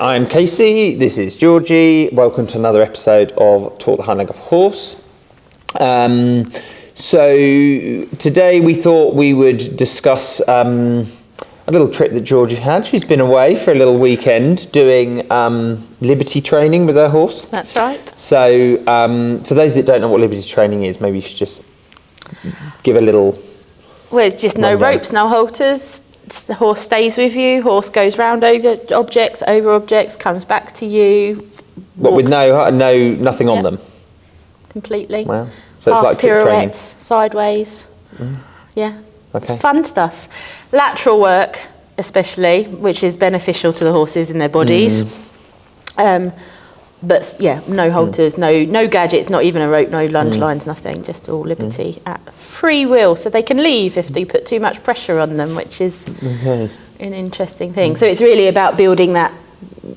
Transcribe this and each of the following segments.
I'm Casey, this is Georgie. Welcome to another episode of Taught the Hind Leg of a Horse. So today we thought we would discuss a little trip that Georgie had. She's been away for a little weekend doing liberty training with her horse. That's right. So for those that don't know what liberty training is, maybe you should just give a little... Well, it's just no ropes, no halters. The horse stays with you. Horse goes round over objects, comes back to you. But with nothing on them? Completely. Wow. So Half it's like trick training. pirouettes, sideways. Yeah. Okay. It's fun stuff. Lateral work, especially, which is beneficial to the horses in their bodies. But yeah, no halters, no gadgets, not even a rope, no lunge lines, nothing. Just all liberty at free will. So they can leave if they put too much pressure on them, which is an interesting thing. So it's really about building that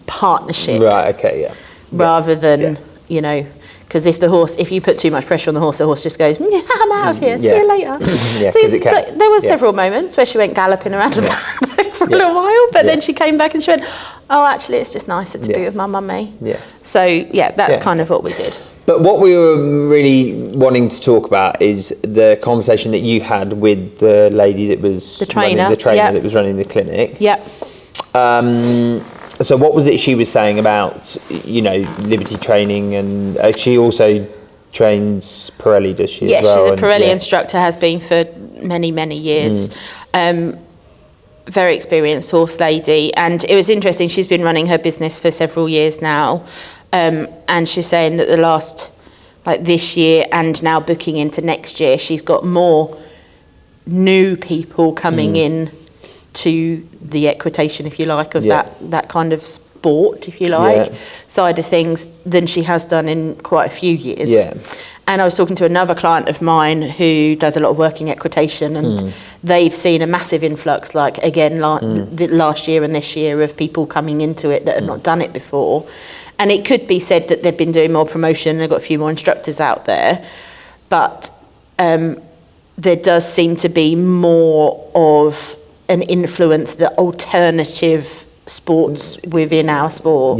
partnership. Right, okay, yeah. Rather than, you know, because if you put too much pressure on the horse just goes, I'm out of here, see you later. There were several moments where she went galloping around the paddock for a little while, but then she came back and she went, oh, actually, it's just nicer to be with my mummy. Yeah. So, that's kind of what we did. But what we were really wanting to talk about is the conversation that you had with the lady that was... The trainer that was running the clinic. Yep. So what was it she was saying about, you know, liberty training, and she also trains Pirelli, does she? Yes, as well? She's a Pirelli instructor, has been for many, many years. Very experienced horse lady, and it was interesting. She's been running her business for several years now, and she's saying that the last, like this year and now booking into next year, she's got more new people coming in to the equitation, if you like, of that kind of sport, if you like, side of things than she has done in quite a few years. Yeah. And I was talking to another client of mine who does a lot of working equitation, and they've seen a massive influx, like again, last year and this year, of people coming into it that have not done it before. And it could be said that they've been doing more promotion and they've got a few more instructors out there, but there does seem to be more of an influence that alternative sports within our sport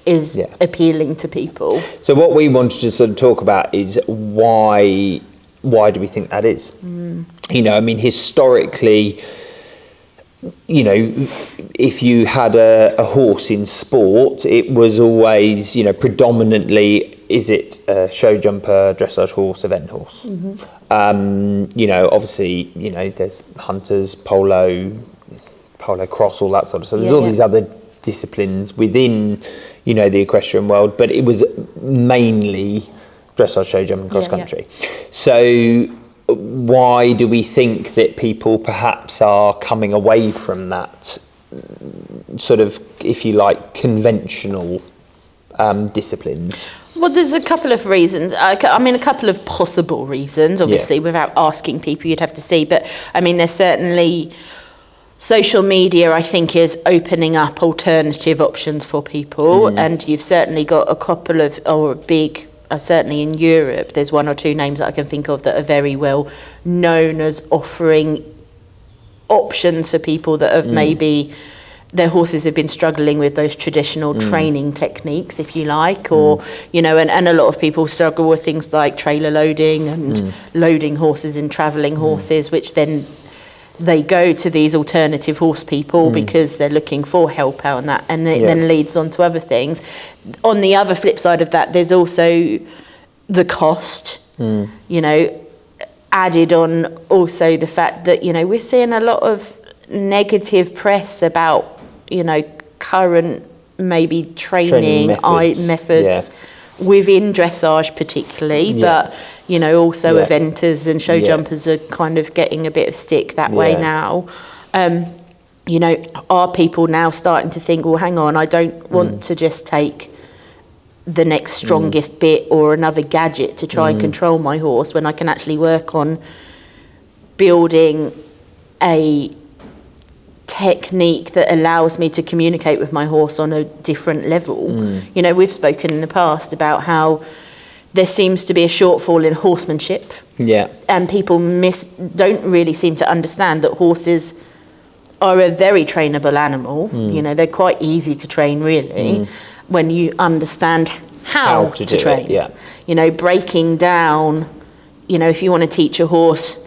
is appealing to people. So what we wanted to sort of talk about is why do we think that is? You know, I mean, historically, you know, if you had a horse in sport, it was always, you know, predominantly, is it a show jumper, dressage horse, event horse? You know, obviously, you know, there's hunters, polo cross, all that sort of stuff. There's all these other disciplines within, you know, the equestrian world, but it was mainly dressage, show jump and cross country. So why do we think that people perhaps are coming away from that sort of, if you like, conventional disciplines? Well, there's a couple of reasons. I mean, a couple of possible reasons. Obviously, without asking people, you'd have to see. But I mean, there's certainly social media, I think, is opening up alternative options for people. And you've certainly got a couple of, or a big, certainly in Europe, there's one or two names that I can think of that are very well known as offering options for people that have maybe their horses have been struggling with those traditional training techniques, if you like, or, you know, and a lot of people struggle with things like trailer loading and loading horses and travelling horses, which then they go to these alternative horse people because they're looking for help out on that, and it then leads on to other things. On the other flip side of that, there's also the cost, you know, added on also the fact that, you know, we're seeing a lot of negative press about, you know, current maybe training methods within dressage particularly, but, you know, also eventers and show jumpers are kind of getting a bit of stick that way now. You know, are people now starting to think, well, hang on, I don't want to just take the next strongest bit or another gadget to try and control my horse, when I can actually work on building a technique that allows me to communicate with my horse on a different level. You know, we've spoken in the past about how there seems to be a shortfall in horsemanship. And people don't really seem to understand that horses are a very trainable animal. You know, they're quite easy to train, really, when you understand how to train. It, yeah. You know, breaking down, you know, if you want to teach a horse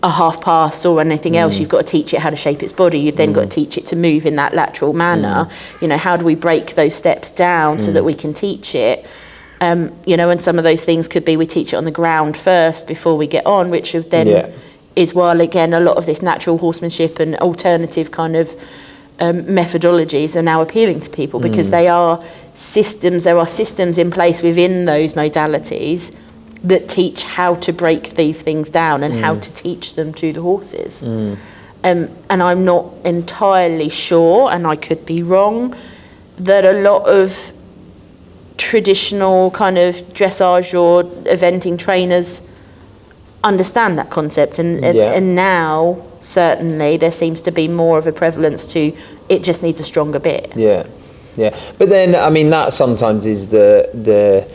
a half pass or anything else, you've got to teach it how to shape its body. You've then got to teach it to move in that lateral manner. You know, how do we break those steps down so that we can teach it? You know, and some of those things could be we teach it on the ground first before we get on, which then is, while again a lot of this natural horsemanship and alternative kind of methodologies are now appealing to people because they are systems. There are systems in place within those modalities that teach how to break these things down and how to teach them to the horses. And I'm not entirely sure, and I could be wrong, that a lot of traditional kind of dressage or eventing trainers understand that concept. And now, certainly, there seems to be more of a prevalence to it just needs a stronger bit. Yeah. But then, I mean, that sometimes is the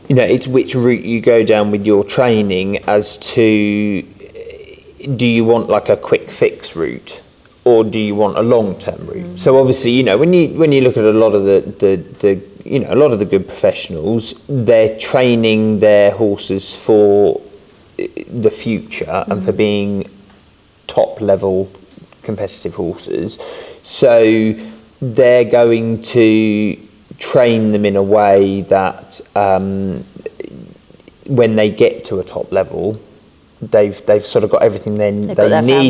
you know, it's which route you go down with your training as to, do you want like a quick fix route or do you want a long-term route? So obviously, you know, when you look at a lot of the you know, a lot of the good professionals, they're training their horses for the future and for being top level competitive horses. So they're going to train them in a way that when they get to a top level, they've sort of got everything they need,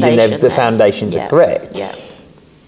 and the foundations are correct. Yeah.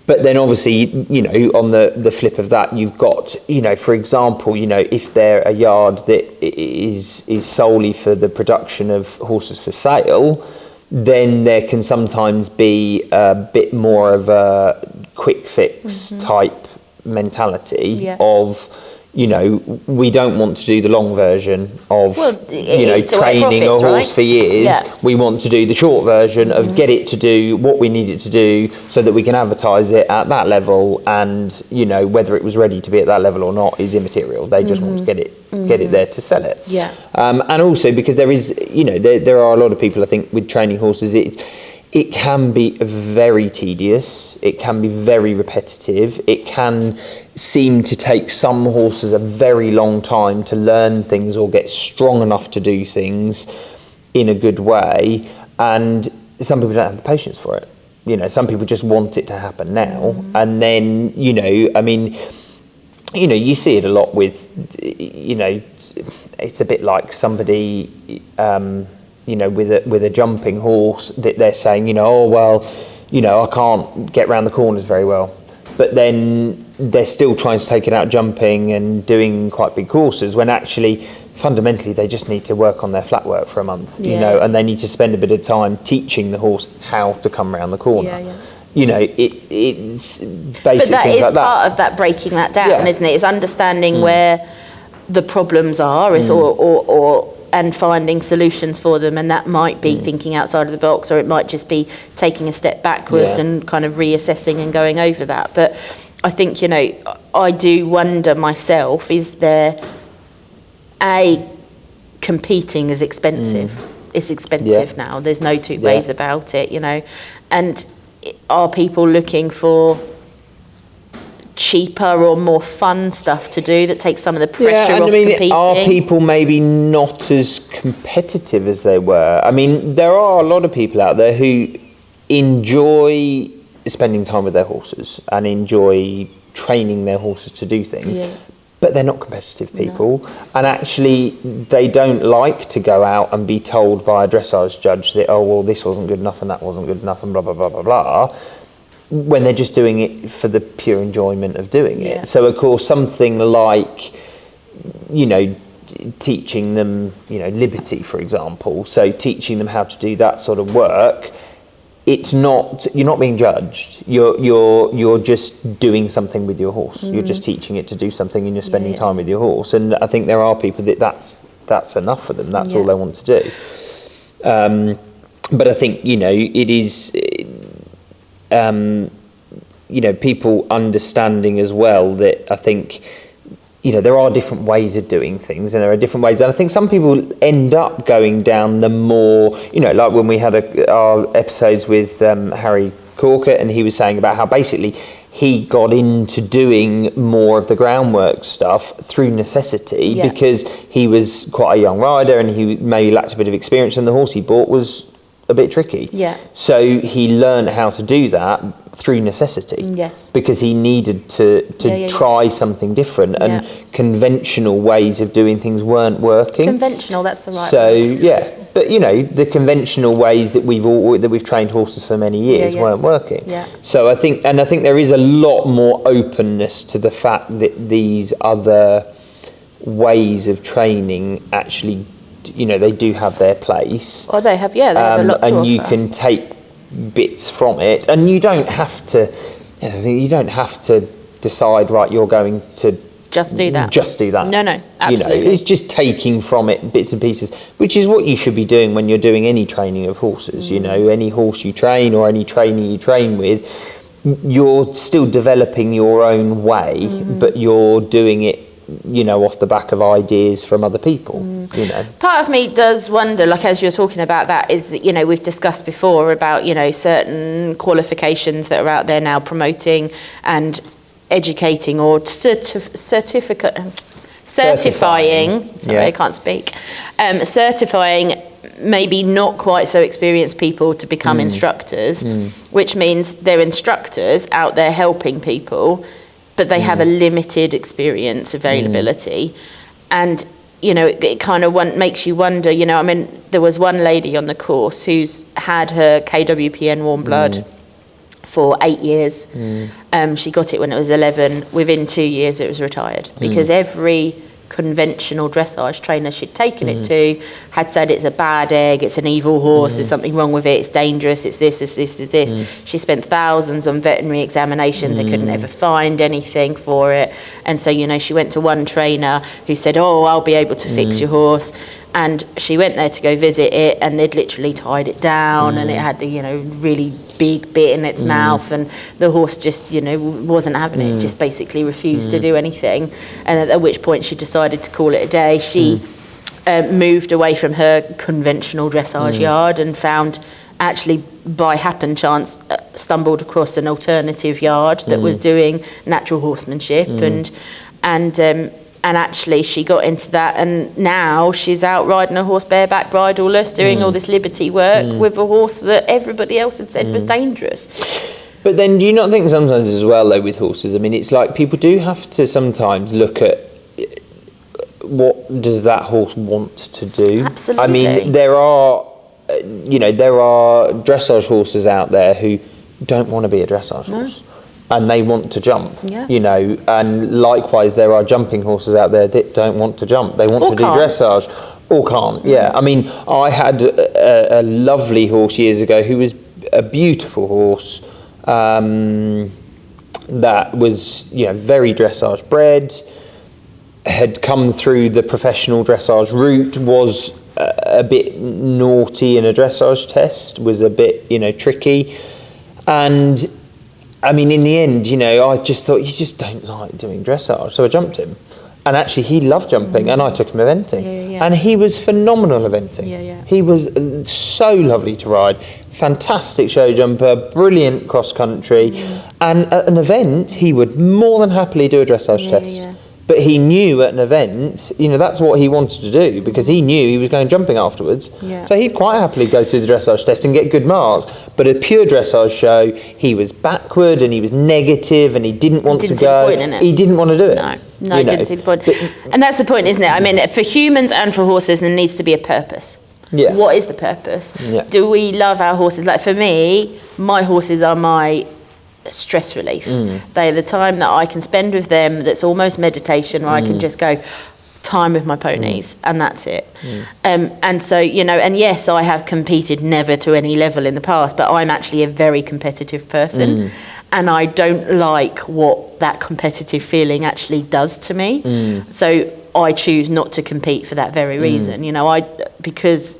But then obviously, you know, on the flip of that, you've got, you know, for example, you know, if they're a yard that is solely for the production of horses for sale, then there can sometimes be a bit more of a quick fix type mentality of, you know, we don't want to do the long version of, you know, training a horse for years. We want to do the short version of get it to do what we need it to do so that we can advertise it at that level, and, you know, whether it was ready to be at that level or not is immaterial. They just want to get it there to sell it. And also because there is, you know, there are a lot of people, I think, with training horses, it can be very tedious, it can be very repetitive, it can seem to take some horses a very long time to learn things or get strong enough to do things in a good way, and some people don't have the patience for it. You know, some people just want it to happen now, and then, you know, I mean, you know, you see it a lot with, you know, it's a bit like somebody, you know, with a jumping horse that they're saying, you know, oh, well, you know, I can't get round the corners very well. But then they're still trying to take it out jumping and doing quite big courses, when actually, fundamentally, they just need to work on their flat work for a month, you know, and they need to spend a bit of time teaching the horse how to come round the corner. You know, it's basic things like that. But that is part of that breaking that down, isn't it? It's understanding where the problems are, or and finding solutions for them, and that might be thinking outside of the box, or it might just be taking a step backwards and kind of reassessing and going over that. But I think, you know, I do wonder myself, is there competing is expensive. It's expensive now, there's no two ways about it, you know, and are people looking for cheaper or more fun stuff to do that takes some of the pressure off competing? Are people maybe not as competitive as they were? I mean, there are a lot of people out there who enjoy spending time with their horses and enjoy training their horses to do things, but they're not competitive people. And actually, they don't like to go out and be told by a dressage judge that, oh, well, this wasn't good enough and that wasn't good enough and blah, blah, blah, blah, blah, when they're just doing it for the pure enjoyment of doing it. So, of course, something like, you know, teaching them, you know, liberty, for example, so teaching them how to do that sort of work, it's not, you're not being judged. You're just doing something with your horse. You're just teaching it to do something, and you're spending time with your horse. And I think there are people that's enough for them. That's all they want to do. But I think, you know, it is, you know, people understanding as well that I think, you know, there are different ways of doing things, and there are different ways. And I think some people end up going down the more, you know, like when we had our episodes with Harry Corker, and he was saying about how basically he got into doing more of the groundwork stuff through necessity because he was quite a young rider and he maybe lacked a bit of experience, and the horse he bought was a bit tricky. Yeah. So he learned how to do that through necessity. Yes. Because he needed to try something different, and conventional ways of doing things weren't working. Conventional, that's the right so, word. yeah. But, you know, the conventional ways that we've trained horses for many years weren't working. Yeah. So I think there is a lot more openness to the fact that these other ways of training actually, you know, they do have their place. Oh, they have, they have a lot to and offer. you can take bits from it, and you don't have to. You don't have to decide, right, you're going to just do that. No, absolutely. You know, it's just taking from it bits and pieces, which is what you should be doing when you're doing any training of horses. You know, any horse you train or any trainer you train with, you're still developing your own way, but you're doing it, you know, off the back of ideas from other people. You know, part of me does wonder, like, as you're talking about that, is, you know, we've discussed before about, you know, certain qualifications that are out there now promoting and educating or certifying. Sorry, I can't speak. Certifying maybe not quite so experienced people to become instructors, which means they're instructors out there helping people, but they have a limited experience availability. And, you know, it kind of makes you wonder, you know, I mean, there was one lady on the course who's had her KWPN warm blood for 8 years. She got it when it was 11. Within 2 years, it was retired because every conventional dressage trainer she'd taken it to had said it's a bad egg, it's an evil horse, there's something wrong with it, it's dangerous, it's this, it's this, it's this. She spent thousands on veterinary examinations, they couldn't ever find anything for it. And so, you know, she went to one trainer who said, oh, I'll be able to fix your horse. And she went there to go visit it, and they'd literally tied it down, and it had the, you know, really big bit in its mouth, and the horse just, you know, wasn't having it, just basically refused to do anything. And at which point she decided to call it a day. She moved away from her conventional dressage yard and found, actually by happen chance, stumbled across an alternative yard that was doing natural horsemanship, and actually she got into that, and now she's out riding a horse bareback bridleless, doing all this liberty work with a horse that everybody else had said was dangerous. But then do you not think sometimes as well, though, with horses, I mean, it's like people do have to sometimes look at what does that horse want to do? Absolutely. I mean, there are dressage horses out there who don't want to be a dressage horse. And they want to jump, you know, and likewise there are jumping horses out there that don't want to jump. They want to do dressage or can't. I mean, I had a lovely horse years ago who was a beautiful horse that was, you know, very dressage bred, had come through the professional dressage route, was a bit naughty in a dressage test, was a bit, you know, tricky. And I mean, in the end, you know, I just thought, you just don't like doing dressage. So I jumped him. And actually, he loved jumping, and I took him eventing. And he was phenomenal eventing. He was so lovely to ride. Fantastic show jumper, brilliant cross country. And at an event, he would more than happily do a dressage test. But he knew at an event, you know, that's what he wanted to do, because he knew he was going jumping afterwards. So he'd quite happily go through the dressage test and get good marks. But a pure dressage show, he was backward and he was negative and he didn't want to go. See the point in it. He didn't want to do it. No, he didn't see the point. And that's the point, isn't it? I mean, for humans and for horses, there needs to be a purpose. What is the purpose? Do we love our horses? Like, for me, my horses are my stress relief. They're the time that I can spend with them that's almost meditation, where I can just go time with my ponies and that's it. And so, you know, and yes, I have competed never to any level in the past, but I'm actually a very competitive person, and I don't like what that competitive feeling actually does to me. So I choose not to compete for that very reason. You know, because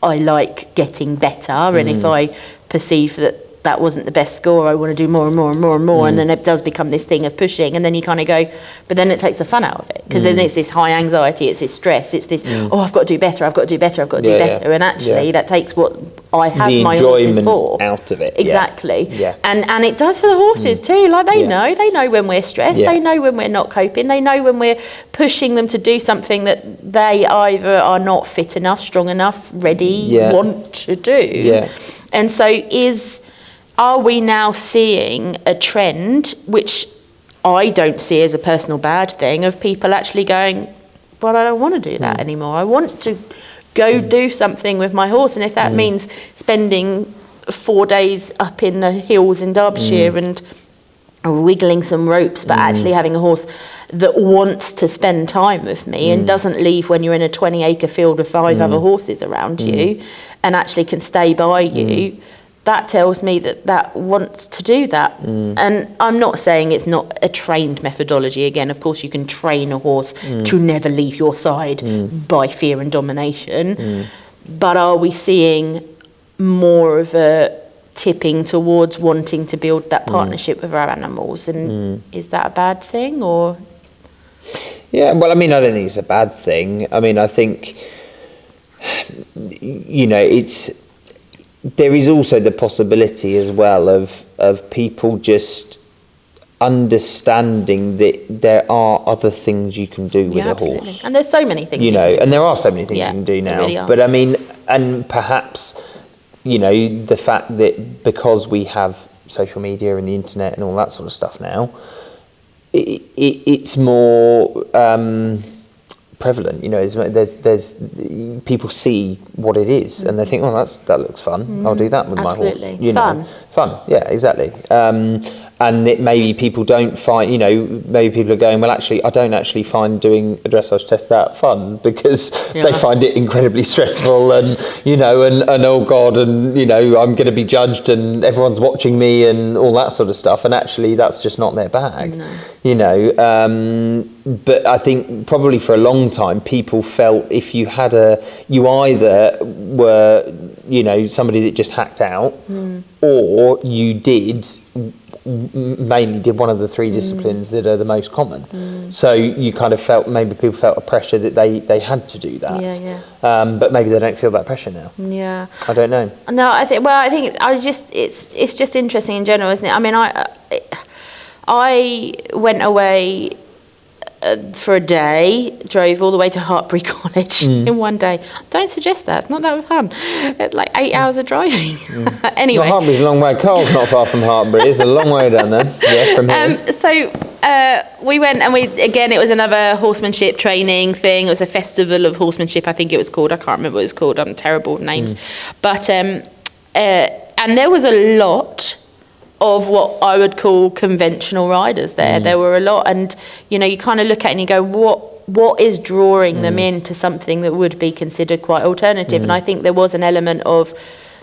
I like getting better, and if I perceive that wasn't the best score, I want to do more and more and more and more, and then it does become this thing of pushing, and then you kind of go, but then it takes the fun out of it, because then it's this high anxiety, it's this stress, it's this, oh, I've got to do better, I've got to do better, I've got to do better, and actually that takes what I have the my horses enjoyment for. out of it. Exactly. Yeah. And it does for the horses too. Like they know when we're stressed. Yeah. They know when we're not coping. They know when we're pushing them to do something that they either are not fit enough, strong enough, ready, want to do. Yeah. And so are we now seeing a trend, which I don't see as a personal bad thing, of people actually going, well, I don't want to do that anymore. I want to go do something with my horse. And if that means spending 4 days up in the hills in Derbyshire and wiggling some ropes, but actually having a horse that wants to spend time with me and doesn't leave when you're in a 20-acre field with 5 other horses around you and actually can stay by you, that tells me that wants to do that. And I'm not saying it's not a trained methodology. Again, of course, you can train a horse to never leave your side by fear and domination. But are we seeing more of a tipping towards wanting to build that partnership with our animals? And is that a bad thing, or? Yeah, well, I mean, I don't think it's a bad thing. I mean, I think, you know, there is also the possibility as well of people just understanding that there are other things you can do with a horse. And there's so many things you know, and there are so many things you can do now. Really are. But I mean, and perhaps, you know, the fact that because we have social media and the internet and all that sort of stuff now, it's more prevalent. You know, there's people see what it is and they think, well, that looks fun. I'll do that with my horse. You know, fun. Yeah, exactly. And that maybe people don't find, you know, maybe people are going, well, actually, I don't actually find doing a dressage test that fun because they find it incredibly stressful and, you know, and oh God, and, you know, I'm going to be judged and everyone's watching me and all that sort of stuff. And actually, that's just not their bag, you know. But I think probably for a long time, people felt if you had you either were, you know, somebody that just hacked out or you mainly did one of the 3 disciplines that are the most common. So you kind of felt, maybe people felt a pressure that they had to do that. But maybe they don't feel that pressure now. Yeah. I don't know. No, I think it's just interesting in general, isn't it? I mean, I went away for a day, drove all the way to Hartbury College in one day. Don't suggest that, it's not that fun. Like 8 hours of driving. Anyway. Well, Hartbury's a long way. Carl's not far from Hartbury. It's a long way down there. Yeah, from here. So we went and it was another horsemanship training thing. It was a festival of horsemanship, I think it was called. I can't remember what it was called. I'm terrible with names. But, and there was a lot of what I would call conventional riders there. There were a lot, and you know, you kind of look at it and you go, what is drawing them into something that would be considered quite alternative? And I think there was an element of,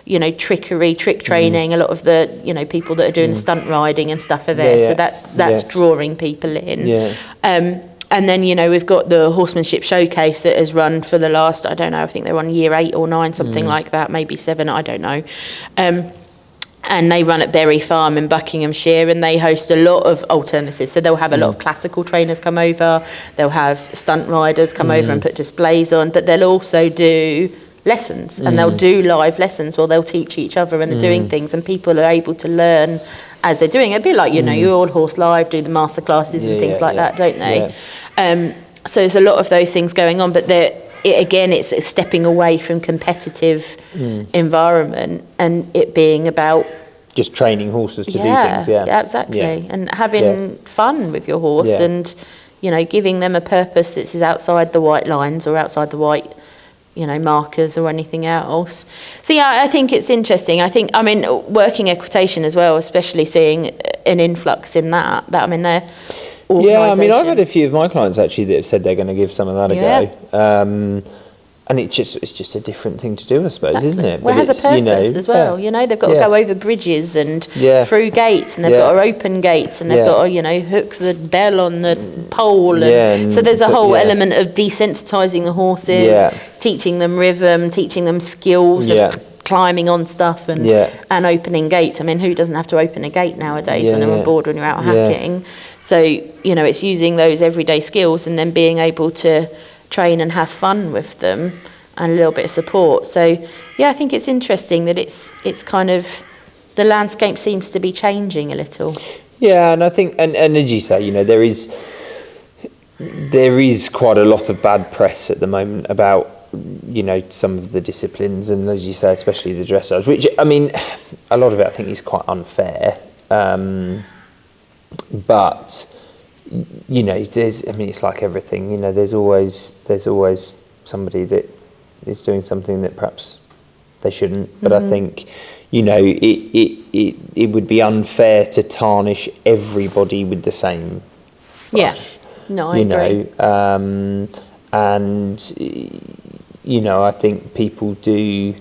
you know, trick training. A lot of the, you know, people that are doing the stunt riding and stuff are there, so that's drawing people in. And then, you know, we've got the horsemanship showcase that has run for the last, I don't know, I think they're on year 8 or 9, something like that, maybe 7, I don't know. And they run at Bury Farm in Buckinghamshire, and they host a lot of alternatives. So they'll have a lot of classical trainers come over, they'll have stunt riders come over and put displays on, but they'll also do lessons, and they'll do live lessons where they'll teach each other and they're doing things, and people are able to learn as they're doing it. A bit like, you know, you All Horse Live do the master classes and things like that, don't they? So there's a lot of those things going on, but it's stepping away from competitive environment and it being about just training horses to do things. Yeah, exactly. And having fun with your horse and, you know, giving them a purpose that is outside the white lines or outside the white, you know, markers or anything else. So I think it's interesting. I mean, working equitation as well, especially seeing an influx in that I mean, they're I mean, I've had a few of my clients actually that have said they're going to give some of that a go. And it's just a different thing to do, I suppose, isn't it? Well, it has a purpose as well. You know, they've got to go over bridges and through gates, and they've got to open gates, and they've got to, you know, hook the bell on the pole. And so there's a whole element of desensitising the horses, teaching them rhythm, teaching them skills of climbing on stuff and opening gates. I mean, who doesn't have to open a gate nowadays when they're on board, when you're out hacking? So, you know, it's using those everyday skills and then being able to train and have fun with them and a little bit of support. So yeah, I think it's interesting that it's kind of, the landscape seems to be changing a little. Yeah, and I think, and as you say, there is quite a lot of bad press at the moment about, some of the disciplines, and as you say, especially the dressage, which, I mean, a lot of it I think is quite unfair. But, it's like everything, there's always somebody that is doing something that perhaps they shouldn't. But I think, it would be unfair to tarnish everybody with the same brush. Yeah, no, I agree. And, I think people do,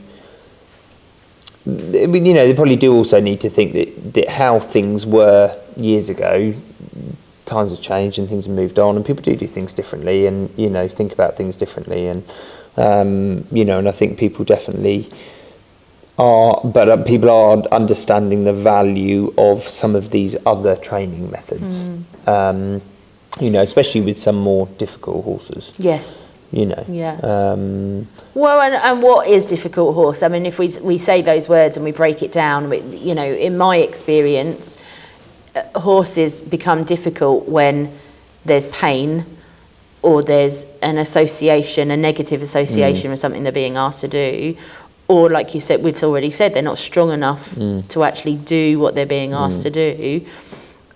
they probably do also need to think that how things were years ago, times have changed and things have moved on, and people do things differently, and, think about things differently. And, and I think people definitely are, but people are understanding the value of some of these other training methods, especially with some more difficult horses. Yes. Yeah. Well, and what is difficult horse? I mean, if we say those words and we break it down, in my experience, horses become difficult when there's pain, or there's an association, a negative association with something they're being asked to do, or like you said, we've already said, they're not strong enough to actually do what they're being asked to do.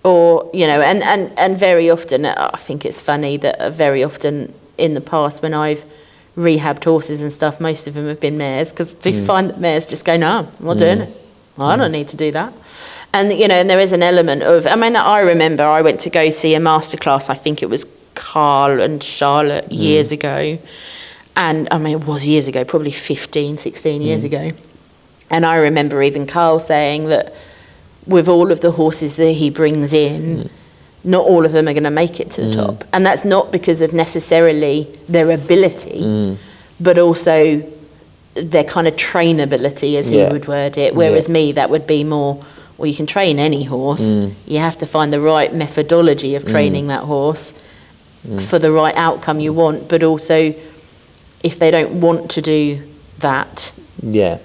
Or, and very often, I think it's funny that very often in the past when I've rehabbed horses and stuff, most of them have been mares, because you find that mares just go, no, I'm not doing it. Well, I don't need to do that. And, and there is an element of, I remember I went to go see a masterclass, I think it was Carl and Charlotte years ago. And, it was years ago, probably 15, 16 years ago. And I remember even Carl saying that with all of the horses that he brings in, not all of them are going to make it to the top. And that's not because of necessarily their ability, but also their kind of trainability, as he would word it. Whereas me, that would be more, well, you can train any horse. You have to find the right methodology of training that horse for the right outcome you want. But also, if they don't want to do that... Yeah.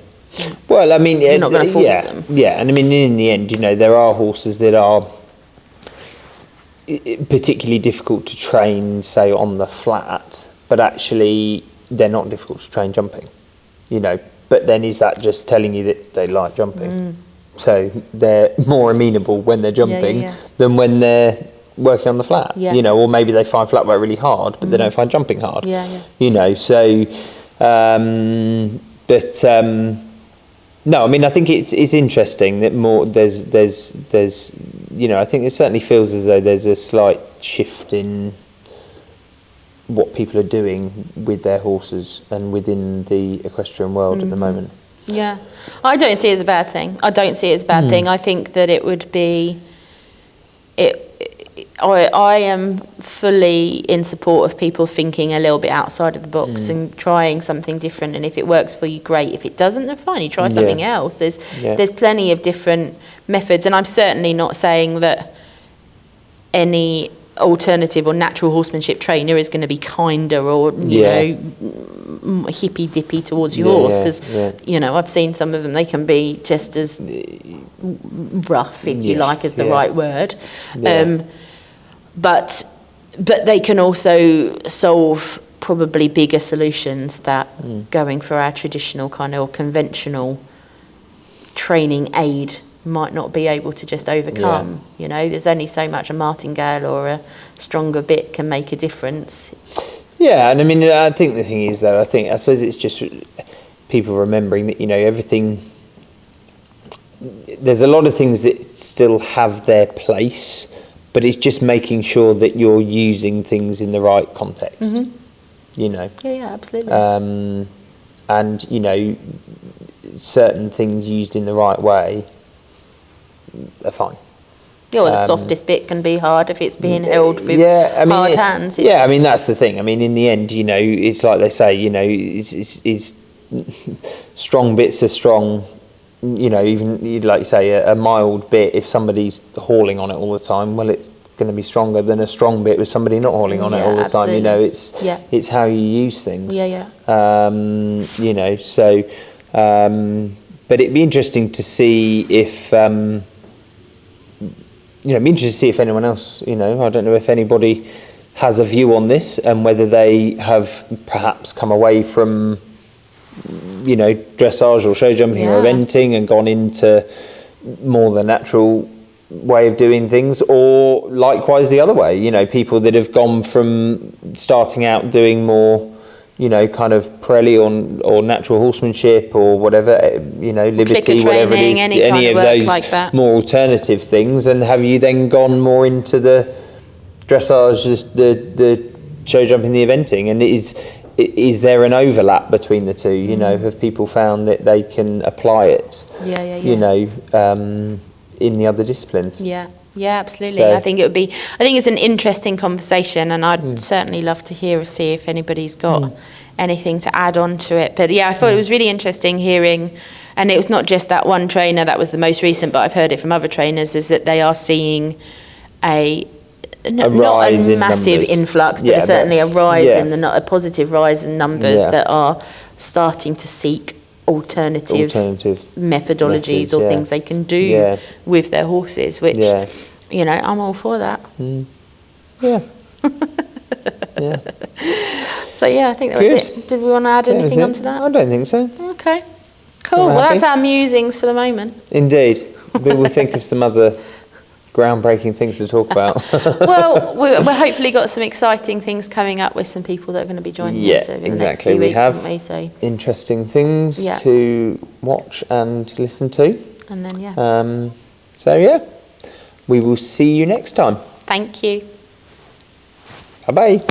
Well, you're not going to force them. Yeah, and in the end, there are horses that are particularly difficult to train, say, on the flat, but actually they're not difficult to train jumping, But then is that just telling you that they like jumping? So they're more amenable when they're jumping than when they're working on the flat, or maybe they find flat work really hard, but they don't find jumping hard, so, no, I think it's interesting that more there's I think it certainly feels as though there's a slight shift in what people are doing with their horses and within the equestrian world at the moment. Yeah, I don't see it as a bad thing. I think that it would be I am fully in support of people thinking a little bit outside of the box and trying something different. And if it works for you, great. If it doesn't, then fine. You try something else. There's plenty of different methods. And I'm certainly not saying that any alternative or natural horsemanship trainer is going to be kinder or, you know, hippy dippy towards your horse. Because, you know, I've seen some of them, they can be just as rough, if you like, is the right word. But they can also solve probably bigger solutions that going for our traditional kind of or conventional training aid might not be able to just overcome. You know, there's only so much a martingale or a stronger bit can make a difference. Yeah, and I mean, I think the thing is, though, I suppose it's just people remembering that, you know, everything, there's a lot of things that still have their place, but it's just making sure that you're using things in the right context, you know. Yeah, absolutely. And, you know, certain things used in the right way are fine. Yeah, well, the softest bit can be hard if it's being held with hard hands. I mean, that's the thing. I mean, in the end, you know, it's like they say, you know, it's strong bits are strong. You know, even like you say, a mild bit, if somebody's hauling on it all the time, well, it's going to be stronger than a strong bit with somebody not hauling on it all the time. You know, it's how you use things. You know, so but it'd be interesting to see if you know, it'd be interesting to see if anyone else, you know, I don't know if anybody has a view on this and whether they have perhaps come away from, you know, dressage or show jumping or eventing and gone into more the natural way of doing things, or likewise the other way, you know, people that have gone from starting out doing more, you know, kind of Pirelli or natural horsemanship or whatever, you know, Liberty, whatever it is, any of those like more alternative things, and have you then gone more into the dressage, the show jumping, the eventing, and is there an overlap between the two? You know, have people found that they can apply it? You know, in the other disciplines? Yeah, absolutely. So, I think it's an interesting conversation, and I'd certainly love to see if anybody's got anything to add on to it. But yeah, I thought it was really interesting hearing, and it was not just that one trainer that was the most recent, but I've heard it from other trainers, is that they are seeing not a massive influx, but certainly a rise not a positive rise in numbers that are starting to seek alternative methodologies or things they can do with their horses, which you know, I'm all for that. So I think that was it. Did we want to add anything onto that? I don't think so. Okay, cool. Well, that's our musings for the moment. Indeed. We will think of some other groundbreaking things to talk about. Well, we've hopefully got some exciting things coming up with some people that are going to be joining us over the next few weeks, haven't we? So interesting things to watch and listen to. And then so we will see you next time. Thank you. Bye bye.